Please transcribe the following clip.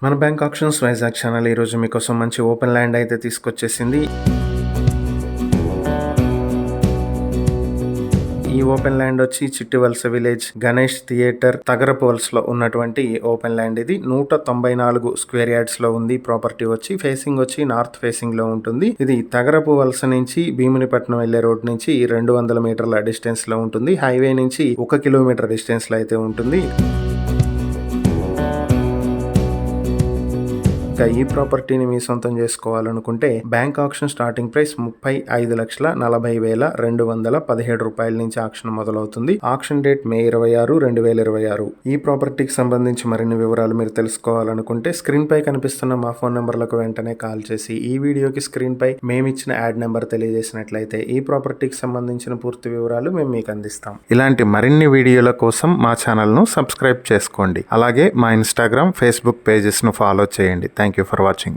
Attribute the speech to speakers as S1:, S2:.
S1: మన bank options Vizag channel ఈరోజు మీకోసం మంచి ఓపెన్ ల్యాండ్ అయితే తీసుకొచ్చేసింది. ఈ ఓపెన్ ల్యాండ్ వచ్చి చిట్టివలస విలేజ్ గణేష్ థియేటర్ తగరపు వలసలో ఉన్నటువంటి ఓపెన్ ల్యాండ్. ఇది 194 స్క్వేర్ యార్డ్స్ లో ఉంది. ప్రాపర్టీ వచ్చి ఫేసింగ్ వచ్చి నార్త్ ఫేసింగ్ లో ఉంటుంది. ఇది తగరపు వలస నుంచి భీమునిపట్నం వెళ్లే రోడ్ నుంచి 200 మీటర్ల డిస్టెన్స్ లో ఉంటుంది. హైవే నుంచి 1 కిలోమీటర్ డిస్టెన్స్ లో అయితే ఉంటుంది. ఇంకా ఈ ప్రాపర్టీని మీ సొంతం చేసుకోవాలనుకుంటే బ్యాంక్ ఆక్షన్ స్టార్టింగ్ ప్రైస్ 35,40,217 రూపాయల నుంచి ఆక్షన్ మొదలవుతుంది. Auction date May 26, 2026. ఈ ప్రాపర్టీకి సంబంధించి మరిన్ని వివరాలు మీరు తెలుసుకోవాలనుకుంటే స్క్రీన్ పై కనిపిస్తున్న మా ఫోన్ నెంబర్లకు వెంటనే కాల్ చేసి ఈ వీడియోకి స్క్రీన్ పై మేమిచ్చిన యాడ్ నెంబర్ తెలియజేసినట్లయితే ఈ ప్రాపర్టీకి సంబంధించిన పూర్తి వివరాలు మేము మీకు అందిస్తాం. ఇలాంటి మరిన్ని వీడియోల కోసం మా ఛానల్ ను సబ్స్క్రైబ్ చేసుకోండి. అలాగే మా ఇన్స్టాగ్రామ్, ఫేస్బుక్ పేజెస్ ను ఫాలో చేయండి. Thank you for watching.